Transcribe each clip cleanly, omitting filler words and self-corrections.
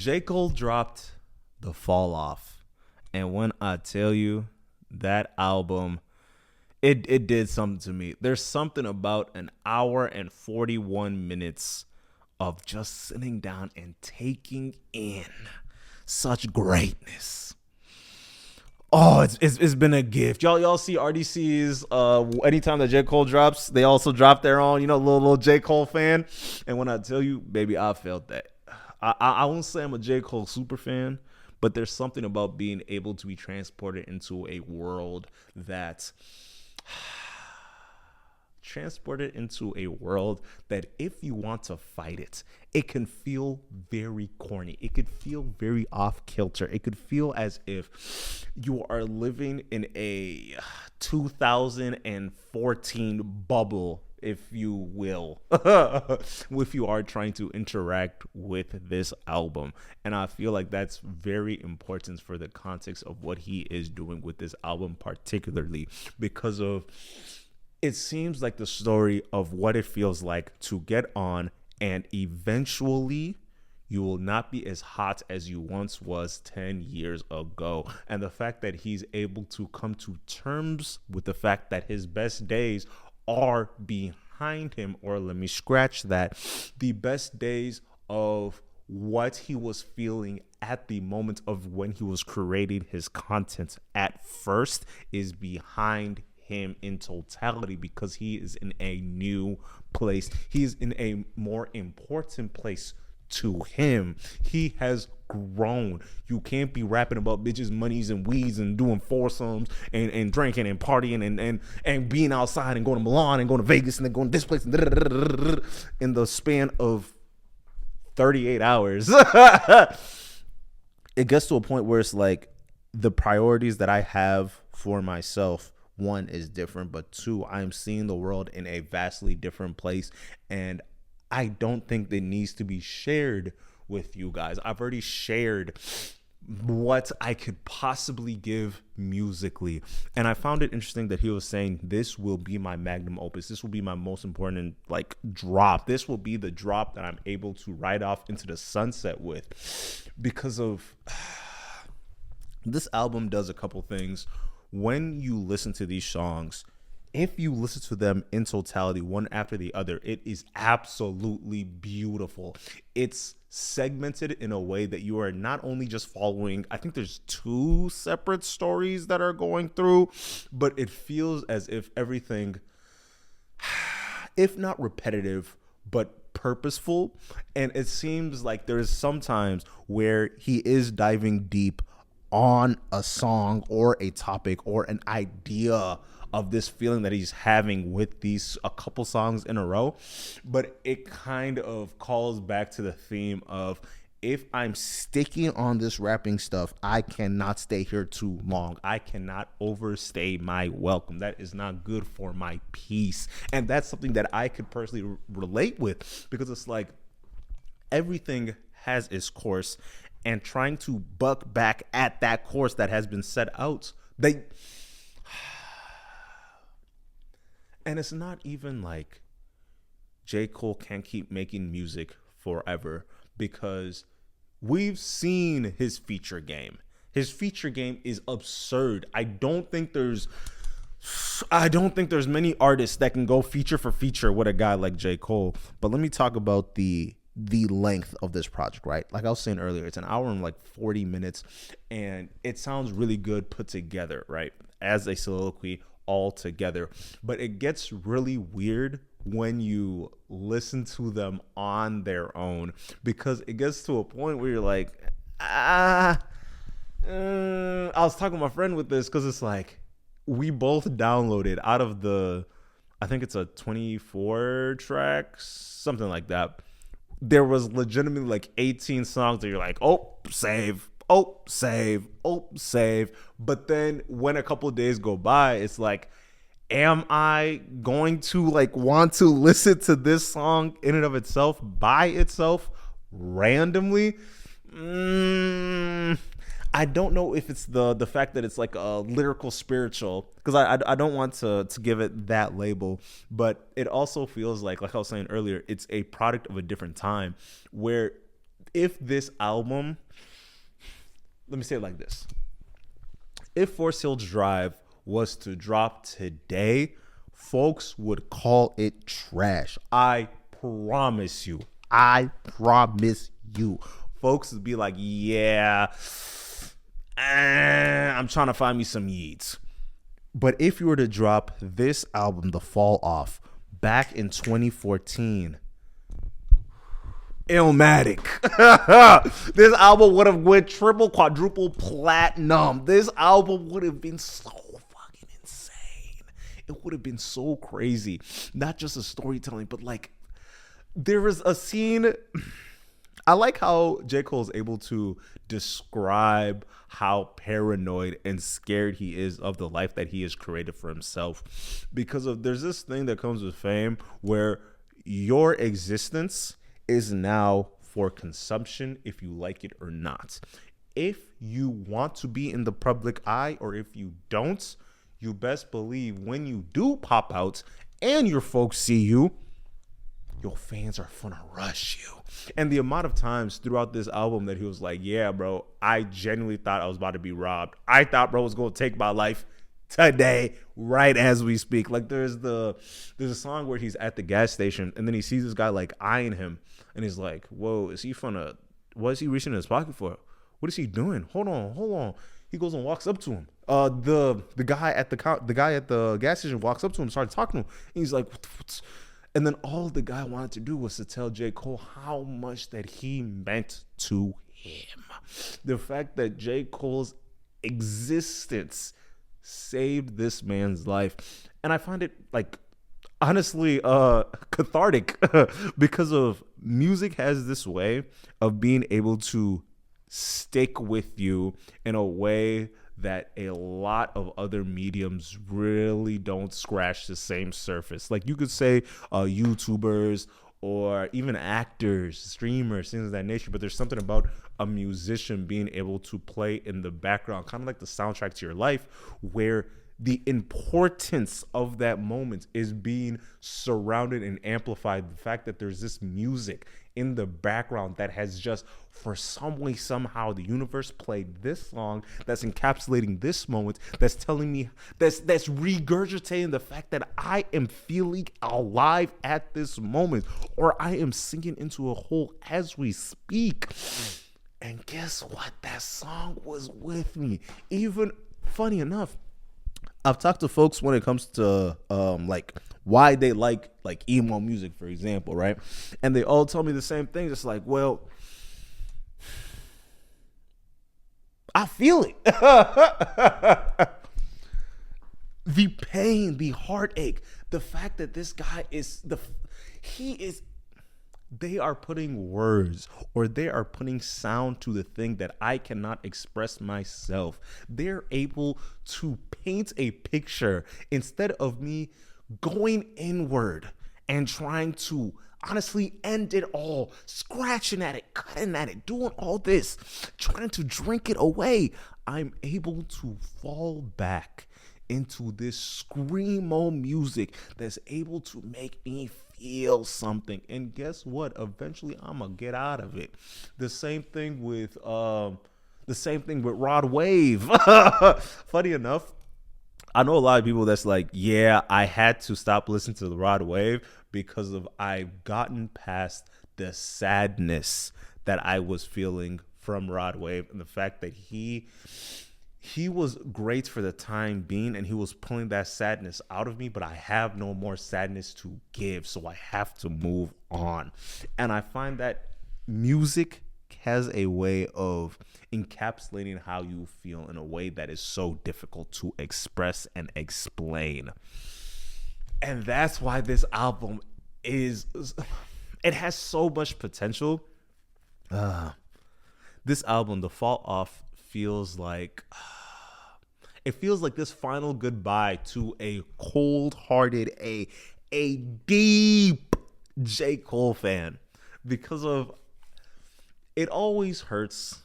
J. Cole dropped The Fall Off. And when I tell you that album, it did something to me. There's something about an hour and 41 minutes of just sitting down and taking in such greatness. Oh, it's been a gift. Y'all see RDC's anytime that J. Cole drops, they also drop their own, little J. Cole fan. And when I tell you, baby, I felt that. I won't say I'm a J. Cole super fan, but there's something about being able to be transported into a world that if you want to fight it, it can feel very corny. It could feel very off kilter. It could feel as if you are living in a 2014 bubble, if you will, if you are trying to interact with this album. And I feel like that's very important for the context of what he is doing with this album, particularly because of it seems like the story of what it feels like to get on and eventually you will not be as hot as you once was 10 years ago. And the fact that he's able to come to terms with the fact that his best days are behind him, or let me scratch that, the best days of what he was feeling at the moment of when he was creating his content at first is behind him in totality, because he is in a new place. He's in a more important place to him. He has grown. You can't be rapping about bitches, monies, and weeds and doing foursomes and drinking and partying and being outside and going to Milan and going to Vegas and then going to this place in the span of 38 hours. It gets to a point where it's like the priorities that I have for myself, one, is different, but two, I'm seeing the world in a vastly different place, and I don't think that needs to be shared with you guys. I've already shared what I could possibly give musically, and I found it interesting that he was saying this will be my magnum opus. This will be my most important drop. This will be the drop that I'm able to ride off into the sunset with, because of this album does a couple things. When you listen to these songs, if you listen to them in totality, one after the other, it is absolutely beautiful. It's segmented in a way that you are not only just following, I think there's two separate stories that are going through, but it feels as if everything, if not repetitive, but purposeful. And it seems like there's sometimes where he is diving deep on a song or a topic or an idea of this feeling that he's having with these a couple songs in a row, but it kind of calls back to the theme of, if I'm sticking on this rapping stuff, I cannot stay here too long. I cannot overstay my welcome. That is not good for my peace. And that's something that I could personally relate with, because it's like everything has its course, and trying to buck back at that course that has been set out, and it's not even like J. Cole can't keep making music forever, because we've seen his feature game. His feature game is absurd. I don't think there's many artists that can go feature for feature with a guy like J. Cole. But let me talk about the length of this project, right? Like I was saying earlier, it's an hour and 40 minutes, and it sounds really good put together, right? As a soliloquy all together. But it gets really weird when you listen to them on their own, because it gets to a point where you're like, I was talking to my friend with this, because it's like we both downloaded out of the, I think it's a 24 tracks, something like that. There was legitimately 18 songs that you're like, oh, save. But then when a couple of days go by, it's like, am I going to want to listen to this song in and of itself, by itself, randomly? I don't know if it's the fact that it's a lyrical spiritual, because I don't want to give it that label, but it also feels like I was saying earlier, it's a product of a different time, where if this album, let me say it like this. If Forest Hills Drive was to drop today, folks would call it trash. I promise you. I promise you. Folks would be like, yeah, I'm trying to find me some Yeats. But if you were to drop this album, The Fall Off, back in 2014, Illmatic. This album would have went triple, quadruple platinum. This album would have been so fucking insane. It would have been so crazy. Not just the storytelling, but like there was a scene. I like how J. Cole is able to describe how paranoid and scared he is of the life that he has created for himself. Because there's this thing that comes with fame where your existence is now for consumption if you like it or not. If you want to be in the public eye or if you don't, you best believe when you do pop out and your folks see you, your fans are gonna rush you. And the amount of times throughout this album that he was like, yeah, bro, I genuinely thought I was about to be robbed. I thought bro was gonna take my life today, right as we speak. Like there's a song where he's at the gas station and then he sees this guy like eyeing him and he's like, whoa, what is he reaching in his pocket for? What is he doing? Hold on. He goes and walks up to him. The guy at the gas station walks up to him, started talking to him. And he's like, what? And then all the guy wanted to do was to tell J. Cole how much that he meant to him. The fact that J. Cole's existence saved this man's life. And I find it like honestly cathartic because of music has this way of being able to stick with you in a way that a lot of other mediums really don't scratch the same surface. Like you could say YouTubers or even actors, streamers, things of that nature, but there's something about a musician being able to play in the background, kind of like the soundtrack to your life, where the importance of that moment is being surrounded and amplified. The fact that there's this music in the background that has just, for some way, somehow, the universe played this song that's encapsulating this moment, that's telling me, that's regurgitating the fact that I am feeling alive at this moment, or I am sinking into a hole as we speak. And guess what? That song was with me. Even, funny enough, I've talked to folks when it comes to like why they like emo music, for example, right? And they all tell me the same thing. It's like, well, I feel it. The pain, the heartache, the fact that this guy they are putting words or they are putting sound to the thing that I cannot express myself. They're able to paint a picture instead of me going inward and trying to honestly end it all, scratching at it, cutting at it, doing all this, trying to drink it away. I'm able to fall back into this screamo music that's able to make me feel something. And guess what? Eventually I'm gonna get out of it. The same thing with Rod Wave. Funny enough, I know a lot of people that's like, yeah, I had to stop listening to the Rod Wave because of I've gotten past the sadness that I was feeling from Rod Wave and the fact that he was great for the time being and he was pulling that sadness out of me, but I have no more sadness to give, so I have to move on. And I find that music has a way of encapsulating how you feel in a way that is so difficult to express and explain. And that's why this album it has so much potential. This album, The Fall Off, feels like this final goodbye to a cold-hearted, a deep J. Cole fan, because of it always hurts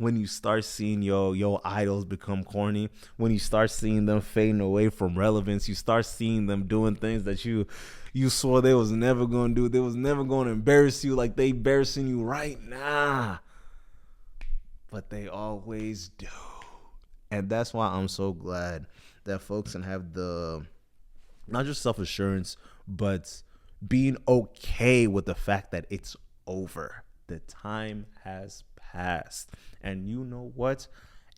when you start seeing your idols become corny, when you start seeing them fading away from relevance, you start seeing them doing things that you swore they was never gonna do. They was never gonna embarrass you like they embarrassing you right now. But they always do. And that's why I'm so glad that folks can have the not just self-assurance, but being okay with the fact that it's over. The time has passed. And you know what?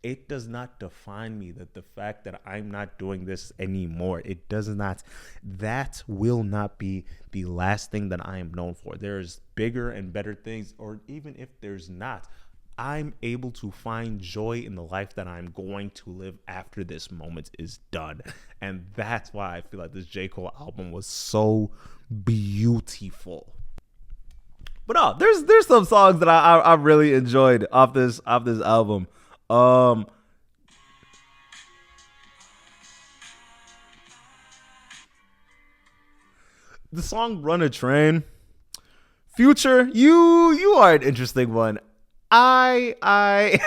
It does not define me, that the fact that I'm not doing this anymore. It does not. That will not be the last thing that I am known for. There's bigger and better things, or even if there's not, I'm able to find joy in the life that I'm going to live after this moment is done. And that's why I feel like this J. Cole album was so beautiful. But no, there's some songs that I really enjoyed off this album. The song "Run a Train," Future, you are an interesting one. I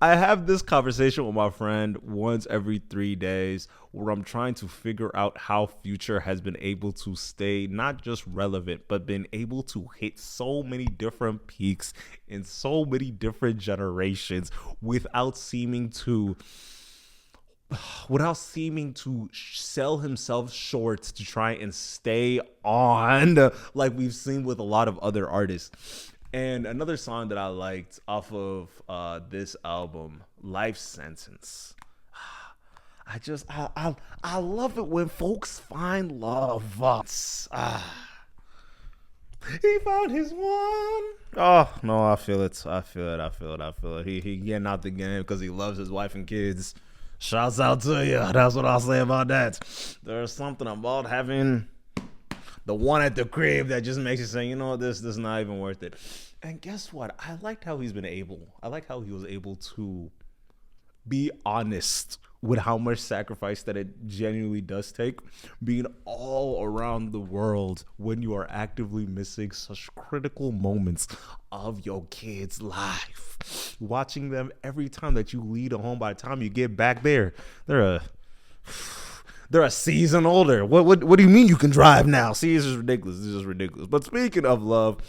I have this conversation with my friend once every 3 days where I'm trying to figure out how Future has been able to stay not just relevant, but been able to hit so many different peaks in so many different generations without seeming to sell himself short to try and stay on like we've seen with a lot of other artists. And another song that I liked off of this album, Life Sentence. I love it when folks find love. He found his one. Oh no, I feel it. He getting out the game because he loves his wife and kids. Shouts out to you. That's what I'll say about that. There's something about having the one at the crib that just makes you say, you know, this is not even worth it. And guess what? I like how he was able to be honest with how much sacrifice that it genuinely does take, being all around the world when you are actively missing such critical moments of your kid's life. Watching them every time that you leave a home, by the time you get back there, they're a season older. What do you mean you can drive now? See, this is ridiculous. But speaking of love,